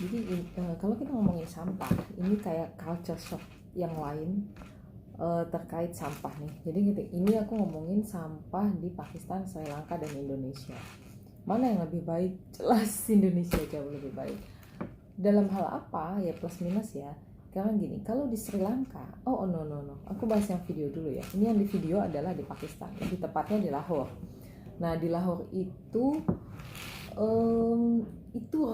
Jadi kalau kita ngomongin sampah, ini kayak culture shock yang lain terkait sampah nih. Jadi gitu, ini aku ngomongin sampah di Pakistan, Sri Lanka, dan Indonesia. Mana yang lebih baik? Jelas Indonesia jauh lebih baik. Dalam hal apa? Ya plus minus ya. Karena gini, kalau di Sri Lanka, no, aku bahas yang video dulu ya. Ini yang di video adalah di Pakistan, lebih tepatnya di Lahore. Nah di Lahore itu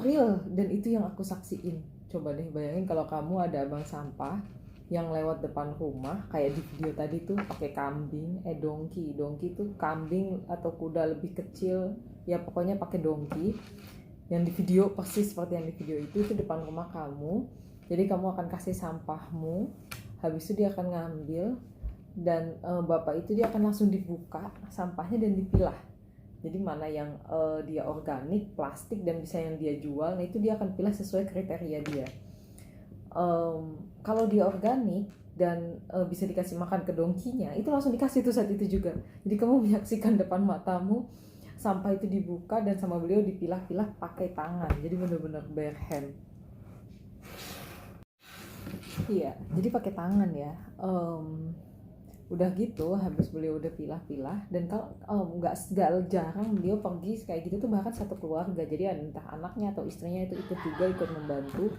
real dan itu yang aku saksiin. Coba deh bayangin kalau kamu ada abang sampah yang lewat depan rumah kayak di video tadi tuh pakai kambing, donkey tuh kambing atau kuda lebih kecil, ya pokoknya pakai donkey. Yang di video persis seperti yang di video itu depan rumah kamu. Jadi kamu akan kasih sampahmu, habis itu dia akan ngambil dan bapak itu dia akan langsung dibuka sampahnya dan dipilah. Jadi mana yang dia organik, plastik, dan bisa yang dia jual, nah itu dia akan pilih sesuai kriteria dia. Kalau dia organik dan bisa dikasih makan ke dongkinya, itu langsung dikasih tuh saat itu juga. Jadi kamu menyaksikan depan matamu sampah itu dibuka dan sama beliau dipilah-pilah pakai tangan. Jadi benar-benar bare hand. Iya, jadi pakai tangan ya. Udah gitu habis beliau udah pilah-pilah, dan kalau nggak jarang beliau pergi kayak gitu tuh bahkan satu keluarga, jadi entah anaknya atau istrinya itu ikut juga, ikut membantu.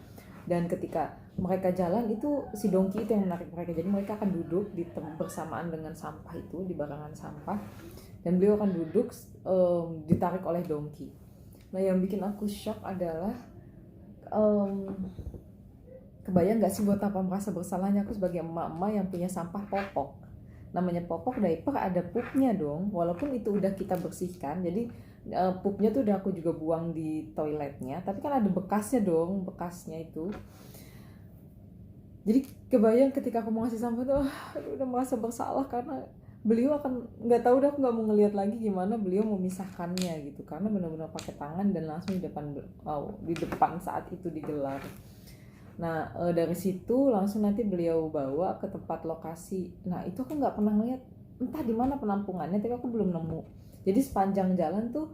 Dan ketika mereka jalan itu si dongki itu yang menarik mereka, jadi mereka akan duduk bersamaan dengan sampah itu di barangan sampah, dan beliau akan duduk ditarik oleh dongki. Nah yang bikin aku shock adalah kebayang gak sih buat apa merasa bersalahnya aku sebagai emak-emak yang punya sampah popok. Namanya popok diaper ada pupnya dong, walaupun itu udah kita bersihkan. Jadi pupnya tuh udah aku juga buang di toiletnya, tapi kan ada bekasnya dong, bekasnya itu. Jadi kebayang ketika aku mau ngasih sampah tuh udah merasa bersalah, karena beliau akan nggak tahu, udah aku nggak mau ngelihat lagi gimana beliau memisahkannya gitu, karena benar-benar pakai tangan dan langsung di depan saat itu digelar. Nah dari situ langsung nanti beliau bawa ke tempat lokasi. Nah itu aku nggak pernah ngeliat entah di mana penampungannya, tapi aku belum nemu. Jadi sepanjang jalan tuh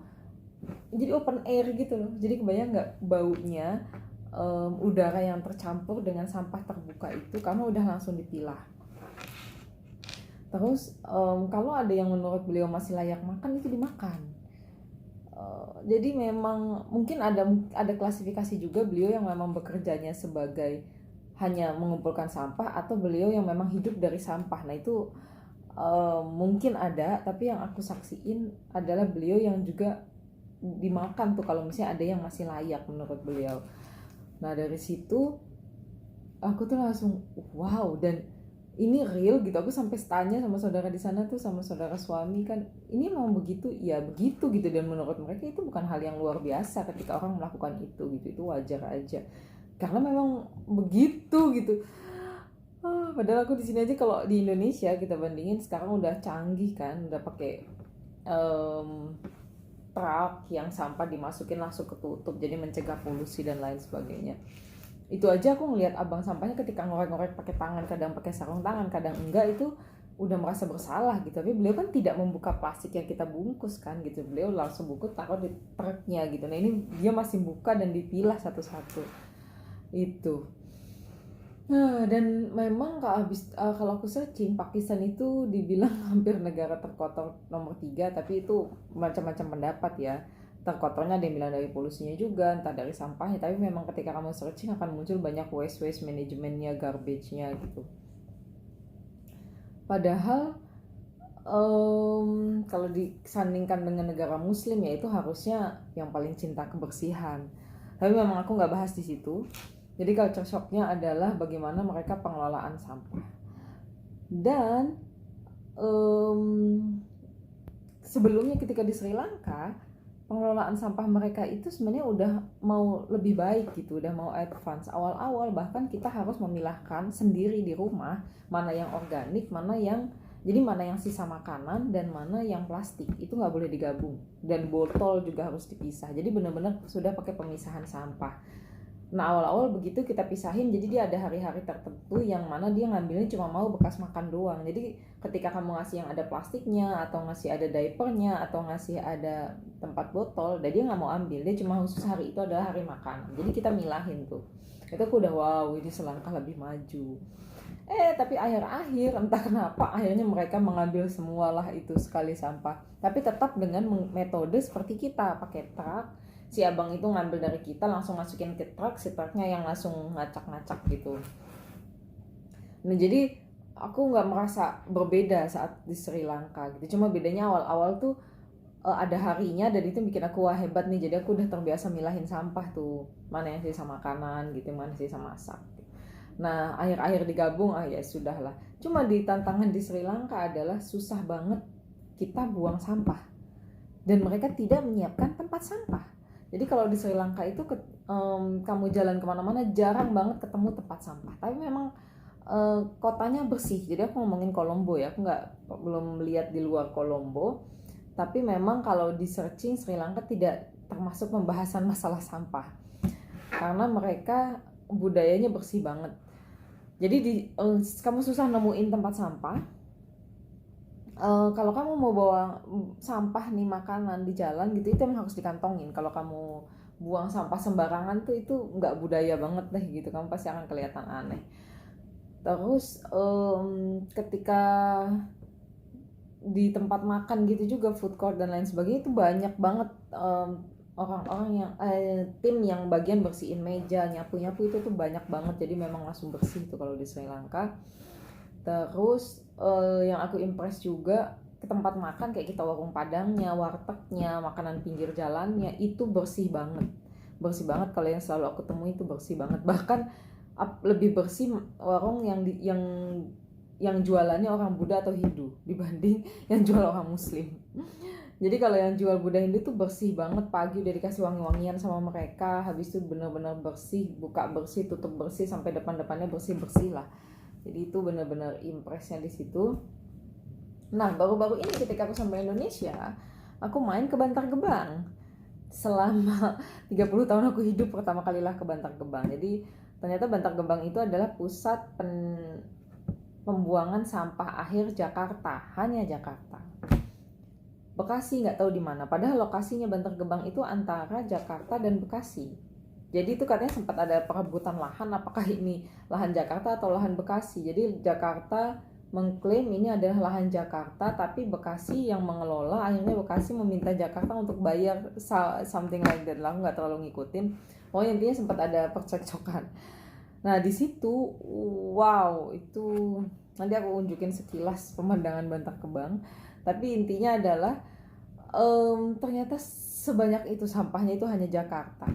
jadi open air gitu loh. Jadi kebayang nggak baunya, udara yang tercampur dengan sampah terbuka itu karena udah langsung dipilah. Terus kalau ada yang menurut beliau masih layak makan, itu dimakan. Jadi memang mungkin ada klasifikasi juga beliau yang memang bekerjanya sebagai hanya mengumpulkan sampah, atau beliau yang memang hidup dari sampah. Nah itu mungkin ada, tapi yang aku saksiin adalah beliau yang juga dimakan tuh kalau misalnya ada yang masih layak menurut beliau. Nah dari situ aku tuh langsung wow, dan ini real gitu. Aku sampai tanya sama saudara di sana tuh, sama saudara suami kan, ini memang begitu? Ya begitu gitu. Dan menurut mereka itu bukan hal yang luar biasa ketika orang melakukan itu gitu, itu wajar aja karena memang begitu gitu. Padahal aku di sini aja, kalau di Indonesia kita bandingin sekarang udah canggih kan, udah pakai truk yang sampah dimasukin langsung ketutup, jadi mencegah polusi dan lain sebagainya. Itu aja aku ngelihat abang sampahnya ketika ngorek-ngorek pakai tangan, kadang pakai sarung tangan, kadang enggak, itu udah merasa bersalah gitu. Tapi beliau kan tidak membuka plastik yang kita bungkus kan gitu, beliau langsung bungkus taruh di truknya gitu. Nah ini dia masih buka dan dipilah satu-satu itu. Nah, dan memang kalau aku searching, Pakistan itu dibilang hampir negara terkotor nomor 3, tapi itu macam-macam pendapat ya. Terkotornya ada yang bilang dari polusinya juga, entah dari sampahnya, tapi memang ketika kamu searching akan muncul banyak waste manajemennya, garbage-nya gitu. Padahal kalau disandingkan dengan negara muslim ya itu harusnya yang paling cinta kebersihan. Tapi memang aku nggak bahas di situ. Jadi culture shocknya adalah bagaimana mereka pengelolaan sampah. Dan sebelumnya ketika di Sri Lanka, pengelolaan sampah mereka itu sebenarnya udah mau lebih baik gitu, udah mau advance. Awal-awal bahkan kita harus memilahkan sendiri di rumah mana yang organik, mana yang sisa makanan dan mana yang plastik. Itu nggak boleh digabung, dan botol juga harus dipisah. Jadi benar-benar sudah pakai pemisahan sampah. Nah awal-awal begitu kita pisahin, jadi dia ada hari-hari tertentu yang mana dia ngambilnya cuma mau bekas makan doang. Jadi ketika kamu ngasih yang ada plastiknya, atau ngasih ada diapernya, atau ngasih ada tempat botol, dan dia nggak mau ambil, dia cuma khusus hari itu adalah hari makan. Jadi kita milahin tuh. Itu aku udah wow, ini selangkah lebih maju. Tapi akhir-akhir entah kenapa akhirnya mereka mengambil semualah itu sekali sampah. Tapi tetap dengan metode seperti kita, pakai truk. Si abang itu ngambil dari kita, langsung masukin ke truk, si truknya yang langsung ngacak-ngacak gitu. Nah jadi aku nggak merasa berbeda saat di Sri Lanka gitu. Cuma bedanya awal-awal tuh ada harinya, dan itu bikin aku wah hebat nih. Jadi aku udah terbiasa milahin sampah tuh, mana yang sisa makanan gitu, mana yang sisa masak. Nah akhir-akhir digabung, ya sudahlah. Cuma di tantangan di Sri Lanka adalah susah banget kita buang sampah, dan mereka tidak menyiapkan tempat sampah. Jadi kalau di Sri Lanka itu kamu jalan kemana-mana jarang banget ketemu tempat sampah. Tapi memang kotanya bersih. Jadi aku ngomongin Colombo ya, aku belum lihat di luar Colombo. Tapi memang kalau di searching Sri Lanka tidak termasuk pembahasan masalah sampah, karena mereka budayanya bersih banget. Jadi kamu susah nemuin tempat sampah. Kalau kamu mau bawa sampah nih, makanan di jalan gitu, itu emang harus dikantongin. Kalau kamu buang sampah sembarangan tuh, itu nggak budaya banget deh gitu, kamu pasti akan kelihatan aneh. Terus ketika di tempat makan gitu juga, food court dan lain sebagainya, itu banyak banget orang-orang yang tim yang bagian bersihin meja, nyapu-nyapu, itu tuh banyak banget. Jadi memang langsung bersih tuh kalau di Sri Lanka. Terus yang aku impress juga, ke tempat makan kayak kita warung padangnya, wartegnya, makanan pinggir jalannya, itu bersih banget. Bersih banget, kalau yang selalu aku temui itu bersih banget. Bahkan lebih bersih warung yang jualannya orang Buddha atau Hindu dibanding yang jual orang Muslim. Jadi kalau yang jual Buddha Hindu tuh bersih banget, pagi udah dikasih wangi-wangian sama mereka, habis itu benar-benar bersih, buka bersih, tutup bersih, sampai depan-depannya bersih-bersih lah. Jadi itu benar-benar impresnya di situ. Nah baru-baru ini ketika aku sampai Indonesia, aku main ke Bantar Gebang. Selama 30 tahun aku hidup, pertama kalilah ke Bantar Gebang. Jadi ternyata Bantar Gebang itu adalah pusat pembuangan sampah akhir Jakarta, hanya Jakarta. Bekasi nggak tahu di mana. Padahal lokasinya Bantar Gebang itu antara Jakarta dan Bekasi. Jadi itu katanya sempat ada perebutan lahan, apakah ini lahan Jakarta atau lahan Bekasi. Jadi Jakarta mengklaim ini adalah lahan Jakarta, tapi Bekasi yang mengelola. Akhirnya Bekasi meminta Jakarta untuk bayar something like that. Aku nggak terlalu ngikutin. Pokoknya intinya sempat ada percekcokan. Nah di situ, wow, itu nanti aku unjukin sekilas pemandangan Bantar Gebang. Tapi intinya adalah ternyata sebanyak itu sampahnya itu hanya Jakarta.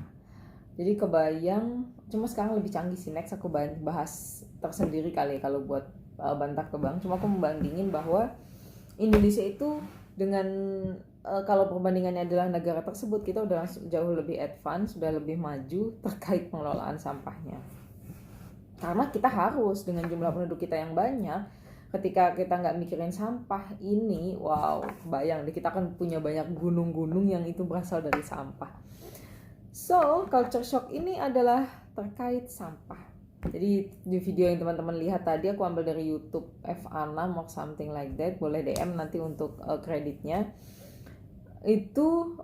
Jadi kebayang, cuma sekarang lebih canggih sih. Next aku bahas tersendiri kali kalau buat Bantar Gebang. Cuma aku membandingin bahwa Indonesia itu dengan kalau perbandingannya adalah negara tersebut, kita udah jauh lebih advance, sudah lebih maju terkait pengelolaan sampahnya. Karena kita harus, dengan jumlah penduduk kita yang banyak, ketika kita nggak mikirin sampah ini, wow, bayang deh, kita kan punya banyak gunung-gunung yang itu berasal dari sampah. So, culture shock ini adalah terkait sampah. Jadi di video yang teman-teman lihat tadi, aku ambil dari YouTube F6 or something like that. Boleh DM nanti untuk kreditnya. Itu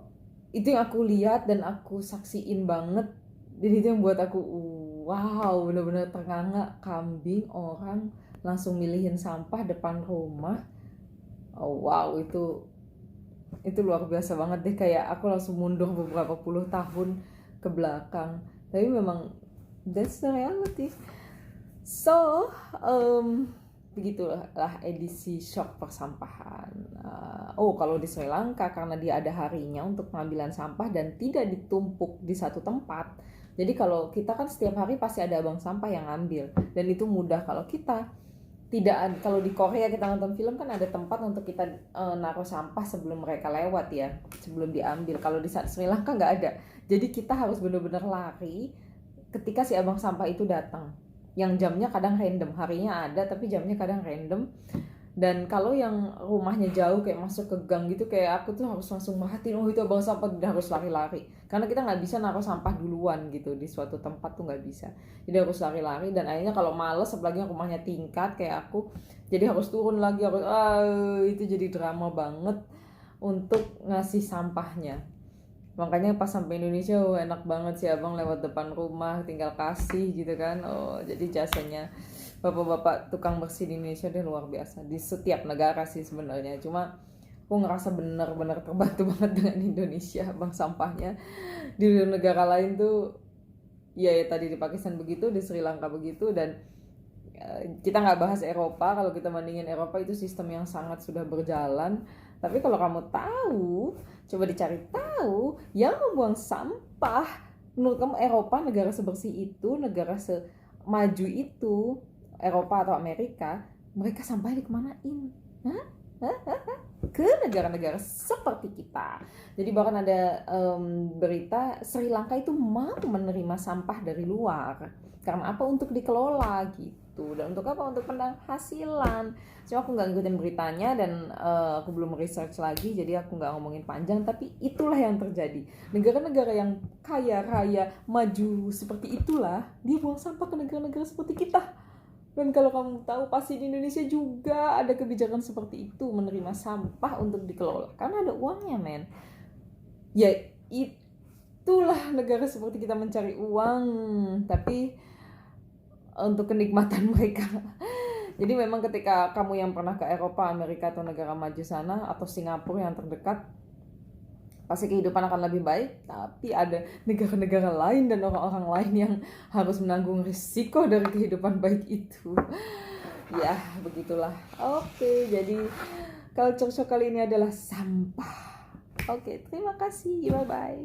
yang aku lihat dan aku saksiin banget. Jadi itu yang buat aku wow, benar-benar ternganga. Kambing orang langsung milihin sampah depan rumah. Oh, wow, itu luar biasa banget deh. Kayak aku langsung mundur beberapa puluh tahun ke belakang. Tapi memang that's the reality. So begitulah edisi shock persampahan. Kalau di Sri Lanka, karena dia ada harinya untuk pengambilan sampah dan tidak ditumpuk di satu tempat. Jadi kalau kita kan setiap hari pasti ada abang sampah yang ngambil, dan itu mudah. Kalau kita tidak, kalau di Korea kita nonton film kan ada tempat untuk kita naruh sampah sebelum mereka lewat ya, sebelum diambil. Kalau di Sri Lanka nggak ada. Jadi kita harus benar-benar lari ketika si abang sampah itu datang. Yang jamnya kadang random, harinya ada tapi jamnya kadang random. Dan kalau yang rumahnya jauh kayak masuk ke gang gitu, kayak aku tuh harus langsung merhatiin, oh itu abang sampah, udah harus lari-lari. Karena kita nggak bisa naruh sampah duluan gitu di suatu tempat tuh nggak bisa. Jadi harus lari-lari, dan akhirnya kalau males, apalagi yang rumahnya tingkat kayak aku, jadi harus turun lagi, harus itu jadi drama banget untuk ngasih sampahnya. Makanya pas sampai Indonesia, oh enak banget sih abang lewat depan rumah tinggal kasih gitu kan. Oh jadi jasanya bapak-bapak tukang bersih di Indonesia dia luar biasa di setiap negara sih sebenarnya. Cuma aku ngerasa benar-benar terbantu banget dengan Indonesia bang sampahnya. Di negara lain tuh ya tadi di Pakistan begitu, di Sri Lanka begitu, dan kita nggak bahas Eropa. Kalau kita bandingin Eropa, itu sistem yang sangat sudah berjalan. Tapi kalau kamu tahu, coba dicari tahu yang membuang sampah menurut kamu Eropa, negara sebersih itu, negara semaju itu, Eropa atau Amerika, mereka sampahnya dikemanain? Hah? Ke negara-negara seperti kita. Jadi bahkan ada berita Sri Lanka itu mau menerima sampah dari luar. Karena apa? Untuk dikelola gitu. Dan untuk apa? Untuk penghasilan. Cuma aku nggak ngikutin beritanya, dan aku belum research lagi, jadi aku nggak ngomongin panjang. Tapi itulah yang terjadi. Negara-negara yang kaya raya, maju seperti itulah, dia buang sampah ke negara-negara seperti kita. Dan kalau kamu tahu, pasti di Indonesia juga ada kebijakan seperti itu, menerima sampah untuk dikelola. Karena ada uangnya, men. Ya, itulah negara seperti kita mencari uang, tapi untuk kenikmatan mereka. Jadi memang ketika kamu yang pernah ke Eropa, Amerika, atau negara maju sana, atau Singapura yang terdekat, pasti kehidupan akan lebih baik. Tapi ada negara-negara lain dan orang-orang lain yang harus menanggung risiko dari kehidupan baik itu. Ya begitulah. Oke, jadi culture shock kali ini adalah sampah. Oke, terima kasih, bye bye.